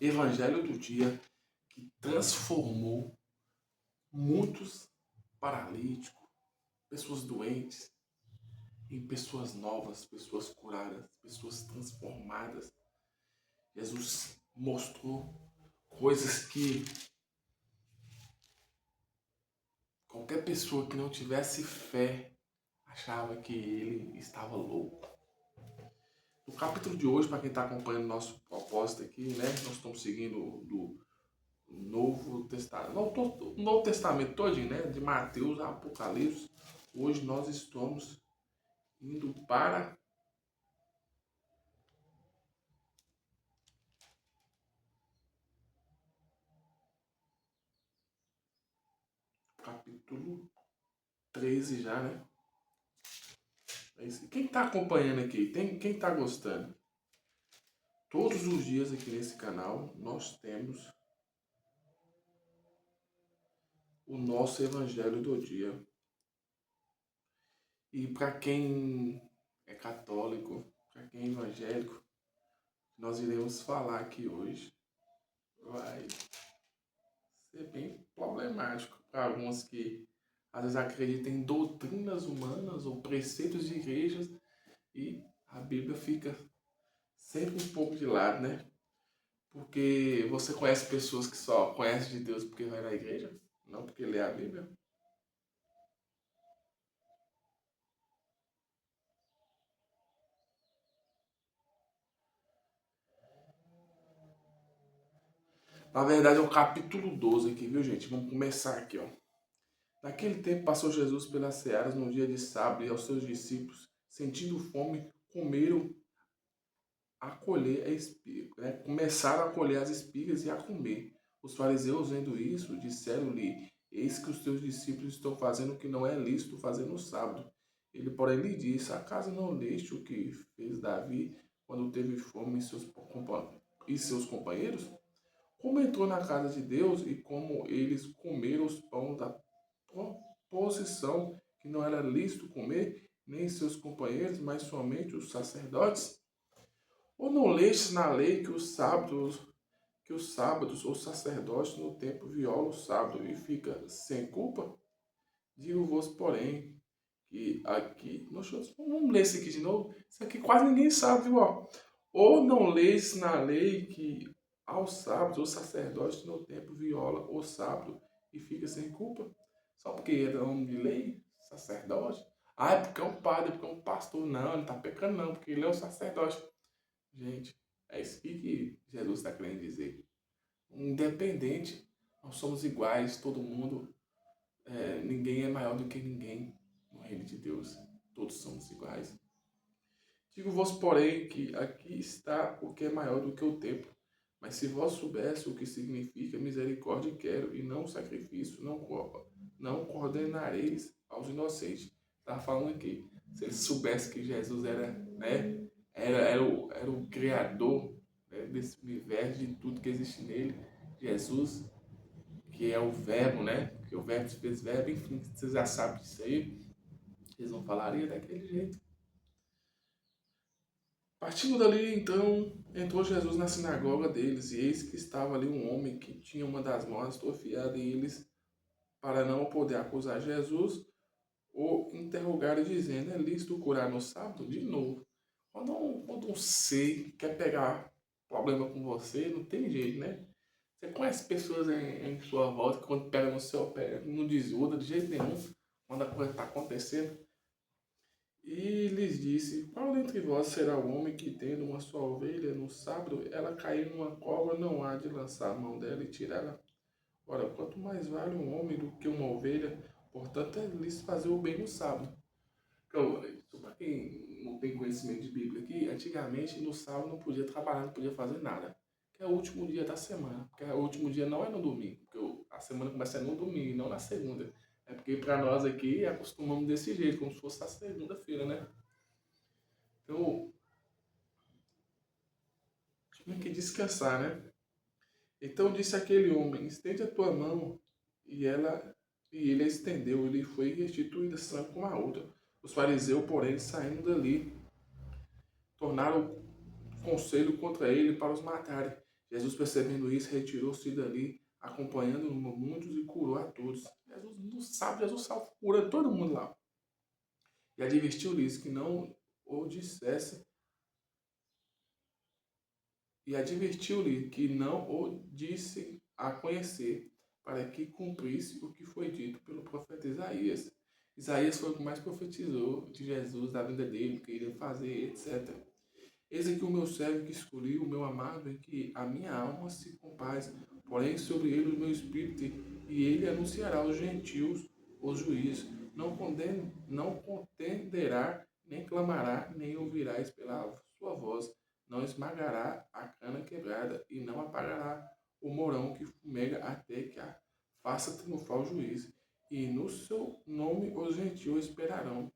Evangelho do dia que transformou muitos paralíticos, pessoas doentes, em pessoas novas, pessoas curadas, pessoas transformadas. Jesus mostrou coisas que qualquer pessoa que não tivesse fé achava que ele estava louco. No capítulo de hoje, para quem está acompanhando nosso propósito aqui, né? Nós estamos seguindo do Novo Testamento, o Novo Testamento todinho, né? De Mateus a Apocalipse. Hoje nós estamos indo para o capítulo 13 já, né? Quem está acompanhando aqui? Quem está gostando? Todos os dias aqui nesse canal nós temos o nosso Evangelho do dia. E para quem é católico, para quem é evangélico, nós iremos falar aqui hoje vai ser bem problemático para alguns que às vezes acreditam em doutrinas humanas ou preceitos de igrejas e a Bíblia fica sempre um pouco de lado, né? Porque você conhece pessoas que só conhecem de Deus porque vai na igreja, não porque lê a Bíblia. Na verdade é o capítulo 12 aqui, viu gente? Vamos começar aqui, ó. Naquele tempo passou Jesus pelas searas no dia de sábado e aos seus discípulos, sentindo fome, comeram a colher a espiga, né? Começaram a colher as espigas e a comer. Os fariseus, vendo isso, disseram-lhe: Eis que os teus discípulos estão fazendo o que não é lícito fazer no sábado. Ele, porém, lhe disse: Acaso não leste o que fez Davi quando teve fome e seus companheiros? Como entrou na casa de Deus e como eles comeram os pães da proposição que não era lícito comer, nem seus companheiros, mas somente os sacerdotes? Ou não lestes na lei que os sábados, os sacerdotes no templo violam o sábado e fica sem culpa? Digo-vos, porém, que aqui. Vamos ler isso aqui de novo? Isso aqui quase ninguém sabe, viu? Ou não leis na lei que aos sábados os sacerdotes no templo viola o sábado e fica sem culpa? Só porque é homem de lei, sacerdote? Ah, é porque é um padre, é porque é um pastor. Não, ele não está pecando não, porque ele é o sacerdote. Gente, é isso que Jesus está querendo dizer. Independente, nós somos iguais, todo mundo, ninguém é maior do que ninguém no reino de Deus. Todos somos iguais. Digo-vos, porém, que aqui está o que é maior do que o tempo. Mas se vós soubesse o que significa misericórdia quero e não sacrifício, não condenareis aos inocentes. Está falando aqui. Se eles soubessem que Jesus era, né, era o Criador, né, desse universo, de tudo que existe nele, Jesus, que é o Verbo, né? Que o Verbo se fez Verbo, enfim, vocês já sabem disso aí. Eles não falariam daquele jeito. Partindo dali, então, entrou Jesus na sinagoga deles, e eis que estava ali um homem que tinha uma das mãos atrofiada, e eles, para não poder acusar Jesus, o interrogaram dizendo: é lícito curar no sábado? De novo, quando um ser quer pegar problema com você, não tem jeito, né? Você conhece pessoas em sua volta que quando pega no seu pé, não desuda de jeito nenhum, quando a coisa está acontecendo. E lhes disse: Qual dentre vós será o homem que, tendo uma só ovelha no sábado, ela cair numa cova, não há de lançar a mão dela e tirá-la? Ora, quanto mais vale um homem do que uma ovelha, portanto, é lícito fazer o bem no sábado. Então, para quem não tem conhecimento de Bíblia aqui, antigamente no sábado não podia trabalhar, não podia fazer nada. Que é o último dia da semana. Porque o último dia não é no domingo, porque a semana começa no domingo e não na segunda. É porque para nós aqui acostumamos desse jeito, como se fosse a segunda-feira, né? Então, tinha que descansar, né? Então disse aquele homem: Estende a tua mão. E ele a estendeu, e lhe foi restituída sã como a outra. Os fariseus, porém, saindo dali, tornaram conselho contra ele para os matarem. Jesus, percebendo isso, retirou-se dali, acompanhando muitos e curou a todos. Jesus não sabe, Jesus salva, cura todo mundo lá. E advertiu-lhes que não o dissesse, e advertiu-lhe que não o disse a conhecer, para que cumprisse o que foi dito pelo profeta Isaías. Isaías foi o que mais profetizou de Jesus, da vida dele, o que ele ia fazer, etc. Eis aqui o meu servo que escolhi, o meu amado, em que a minha alma se compaz, porém sobre ele o meu espírito, e ele anunciará aos gentios os juízos. Não contenderá, nem clamará, nem ouvirás pela sua voz. Não esmagará a cana quebrada, e não apagará o morão que fumega até que a faça triunfar o juiz. E no seu nome os gentios esperarão.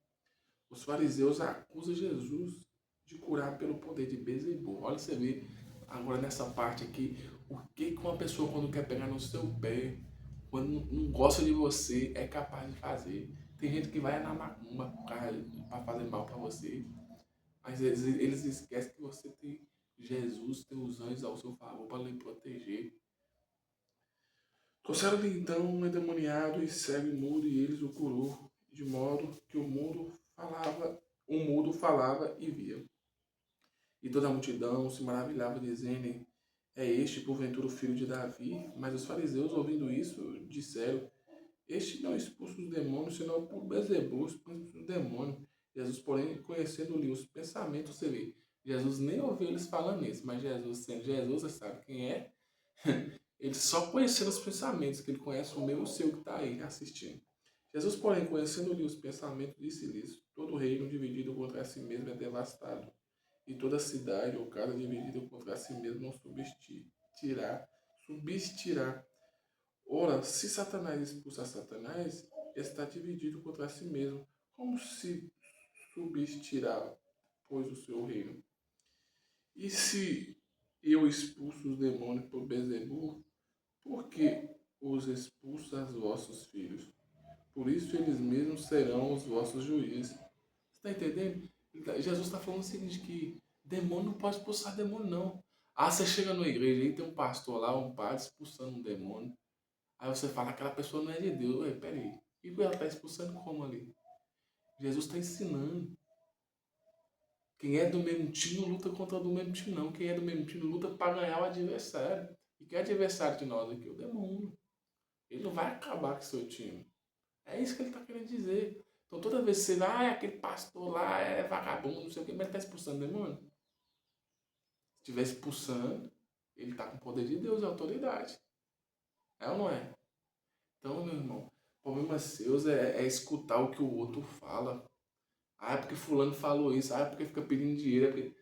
Os fariseus acusam Jesus de curar pelo poder de Beelzebul. Olha, você vê agora nessa parte aqui, o que uma pessoa quando quer pegar no seu pé, quando não gosta de você, é capaz de fazer. Tem gente que vai na macumba para fazer mal para você, mas eles esquecem que você tem Jesus, tem os anjos ao seu favor para lhe proteger. Trouxeram-lhe então um endemoniado e cego e mudo, e eles o curou, de modo que o mudo falava e via. E toda a multidão se maravilhava, dizendo: é este, porventura, o filho de Davi? Mas os fariseus, ouvindo isso, disseram: este não expulsa os demônios, senão por Beelzebul expulsa os demônios. Jesus, porém, conhecendo-lhe os pensamentos, você vê, Jesus nem ouviu eles falando isso, mas Jesus, sendo Jesus, você sabe quem é? Ele só conhecendo os pensamentos, que ele conhece o meu e o seu que está aí assistindo. Jesus, porém, conhecendo-lhe os pensamentos, disse-lhes: todo reino dividido contra si mesmo é devastado, e toda cidade ou casa dividida contra si mesmo não subsistirá. Ora, se Satanás expulsa Satanás, está dividido contra si mesmo. Como se subsistirá, pois, o seu reino? E se eu expulso os demônios por Beelzebul, por que os expulsa os vossos filhos? Por isso eles mesmos serão os vossos juízes. Você está entendendo? Jesus está falando o seguinte, que demônio não pode expulsar demônio, não. Ah, você chega numa igreja e tem um pastor lá, um padre expulsando um demônio. Aí você fala, aquela pessoa não é de Deus. Ué, peraí. E ela está expulsando como ali? Jesus está ensinando. Quem é do mesmo time não luta contra o do mesmo time, não. Quem é do mesmo time luta para ganhar o adversário. E que é adversário de nós aqui? O demônio. Ele não vai acabar com o seu time. É isso que ele está querendo dizer. Então toda vez que você vai, aquele pastor lá é vagabundo, não sei o quê, mas ele está expulsando o demônio. Se estiver expulsando, ele está com o poder de Deus e autoridade. É ou não é? Então, meu irmão, o problema seu é escutar o que o outro fala. Ah, é porque fulano falou isso. Ah, é porque fica pedindo dinheiro. É porque...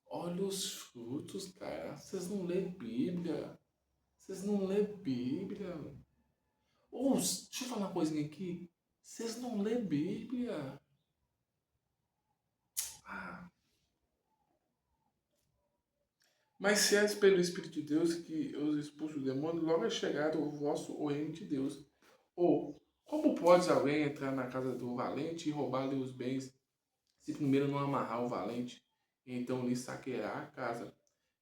Olha os frutos, cara. Vocês não lêem Bíblia. Vocês não lêem Bíblia. Ou, deixa eu falar uma coisinha aqui. Vocês não lêem Bíblia. Ah. Mas se é pelo Espírito de Deus que os expulsa o demônio, logo é chegado o reino de Deus. Ou, como pode alguém entrar na casa do valente e roubar-lhe os bens, se primeiro não amarrar o valente, e então lhe saqueará a casa?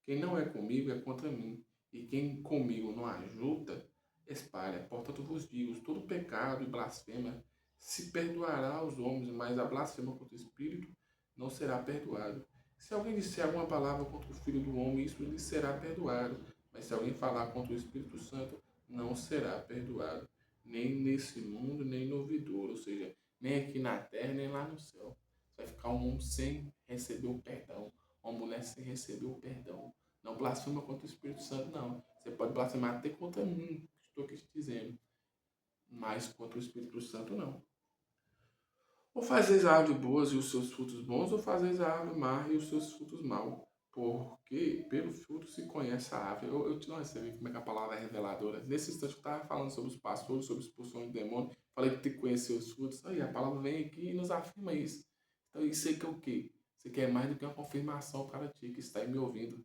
Quem não é comigo é contra mim, e quem comigo não ajuda, espalha. Portanto vos digo, todo pecado e blasfema se perdoará aos homens, mas a blasfema contra o Espírito não será perdoado. Se alguém disser alguma palavra contra o Filho do Homem, isso lhe será perdoado. Mas se alguém falar contra o Espírito Santo, não será perdoado. Nem nesse mundo, nem no vindouro. Ou seja, nem aqui na terra, nem lá no céu. Vai ficar um homem sem receber o perdão. Uma mulher sem receber o perdão. Não blasfema contra o Espírito Santo, não. Você pode blasfemar até contra mim, estou aqui te dizendo. Mas contra o Espírito Santo, não. Ou fazeis a árvore boas e os seus frutos bons, ou fazeis a árvore má e os seus frutos maus. Porque pelo fruto se conhece a árvore. Você vê como é que a palavra é reveladora. Nesse instante eu estava falando sobre os pastores, sobre expulsão de demônio. Falei que tem que conhecer os frutos. Aí a palavra vem aqui e nos afirma isso. Então isso aí que é o quê? Isso aqui é mais do que uma confirmação para ti que está aí me ouvindo.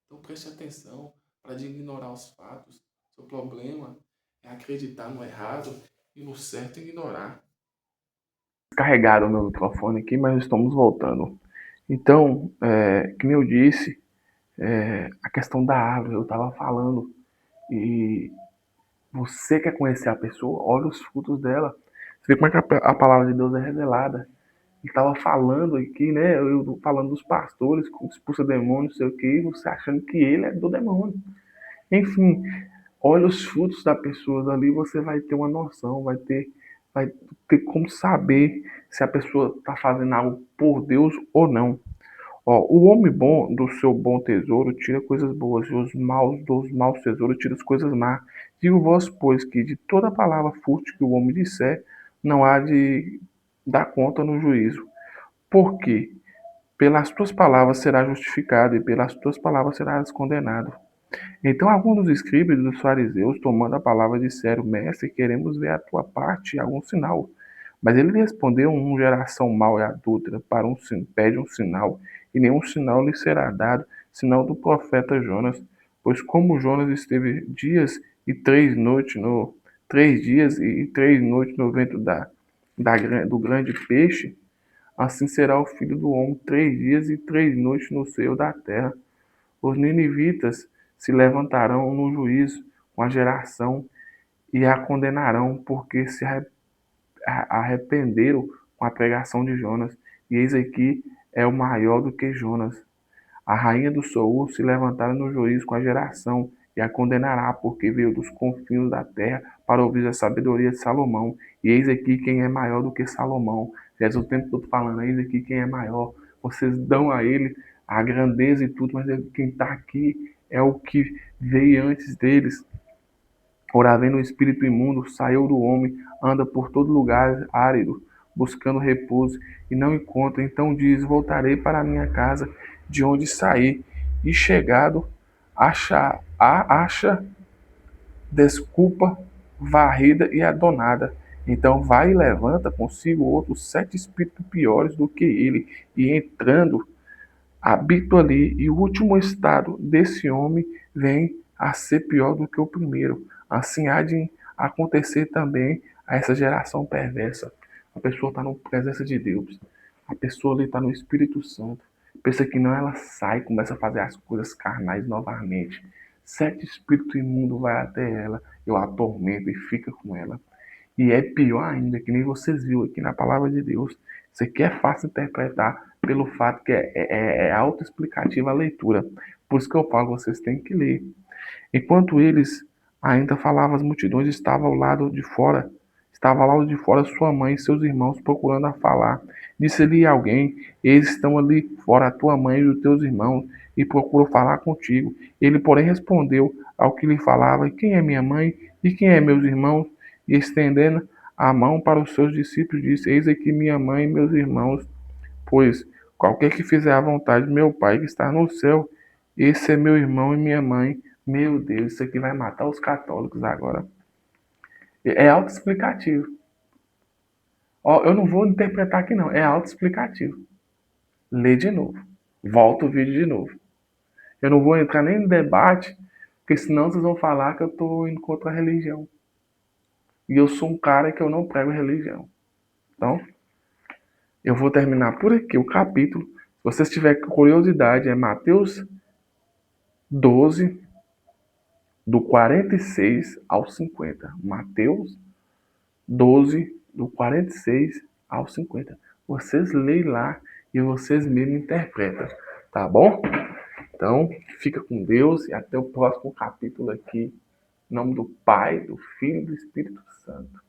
Então preste atenção para de ignorar os fatos. Seu problema é acreditar no errado e no certo ignorar. Carregado o meu microfone aqui, mas estamos voltando. Então, como eu disse, A questão da árvore, eu estava falando, e você quer conhecer a pessoa, olha os frutos dela. Você vê como é que a palavra de Deus é revelada. Ele estava falando aqui, né? Eu falando dos pastores, como expulsa demônio, não sei o que, você achando que ele é do demônio. Enfim, olha os frutos da pessoa ali, você vai ter uma noção, vai ter como saber se a pessoa está fazendo algo por Deus ou não. Ó, o homem bom do seu bom tesouro tira coisas boas, e os maus dos maus tesouros tira as coisas más. Digo-vos, pois, que de toda palavra fútil que o homem disser, não há de dar conta no juízo. Porque pelas tuas palavras serás justificado, e pelas tuas palavras serás condenado. Então alguns dos escribas e dos fariseus, tomando a palavra, disseram: Mestre, queremos ver a tua parte, algum sinal. Mas ele respondeu: Uma geração mau e adúltera pede um sinal, e nenhum sinal lhe será dado, senão do profeta Jonas. Pois como Jonas esteve três dias e 3 noites no ventre do grande peixe, assim será o filho do homem 3 dias e 3 noites no seio da terra. Os ninivitas se levantarão no juízo com a geração e a condenarão, porque se arrependeram com a pregação de Jonas. E eis aqui é o maior do que Jonas. A rainha do Soul se levantará no juízo com a geração e a condenará, porque veio dos confins da terra para ouvir a sabedoria de Salomão. E eis aqui quem é maior do que Salomão. Jesus o tempo todo falando, eis aqui quem é maior. Vocês dão a ele a grandeza e tudo, mas quem está aqui é o que veio antes deles. Ora, vendo o espírito imundo, saiu do homem, anda por todo lugar árido, buscando repouso, e não encontra. Então diz: Voltarei para a minha casa, de onde saí. E chegado, acha desculpa, varrida e adonada. Então vai e levanta consigo outros 7 espíritos piores do que ele, e entrando, habito ali, e o último estado desse homem vem a ser pior do que o primeiro. Assim há de acontecer também a essa geração perversa. A pessoa está na presença de Deus, a pessoa ali está no Espírito Santo, pensa que não, ela sai, começa a fazer as coisas carnais novamente. 7 espíritos imundos vai até ela, eu a atormento e fica com ela. E é pior ainda, que nem vocês viram aqui na palavra de Deus. Isso aqui é fácil interpretar pelo fato que é autoexplicativa a leitura. Por isso que eu falo, vocês têm que ler. Enquanto eles ainda falavam, as multidões estavam ao lado de fora. Estava ao lado de fora sua mãe e seus irmãos procurando a falar. Disse-lhe alguém: Eles estão ali fora, a tua mãe e os teus irmãos, e procuram falar contigo. Ele, porém, respondeu ao que lhe falava: Quem é minha mãe e quem é meus irmãos? E estendendo a mão para os seus discípulos, disse: Eis aqui minha mãe e meus irmãos, pois qualquer que fizer a vontade de meu Pai que está no céu, esse é meu irmão e minha mãe. Meu Deus, isso aqui vai matar os católicos agora. É autoexplicativo. Ó, eu não vou interpretar aqui não, é autoexplicativo. Lê de novo. Volta o vídeo de novo. Eu não vou entrar nem no debate, porque senão vocês vão falar que eu estou indo contra a religião. E eu sou um cara que eu não prego religião. Então, eu vou terminar por aqui o capítulo. Se vocês tiverem curiosidade, é Mateus 12, do 46 ao 50. Mateus 12, do 46 ao 50. Vocês leem lá e vocês mesmo interpretam, tá bom? Então, fica com Deus e até o próximo capítulo aqui. Em nome do Pai, do Filho e do Espírito Santo.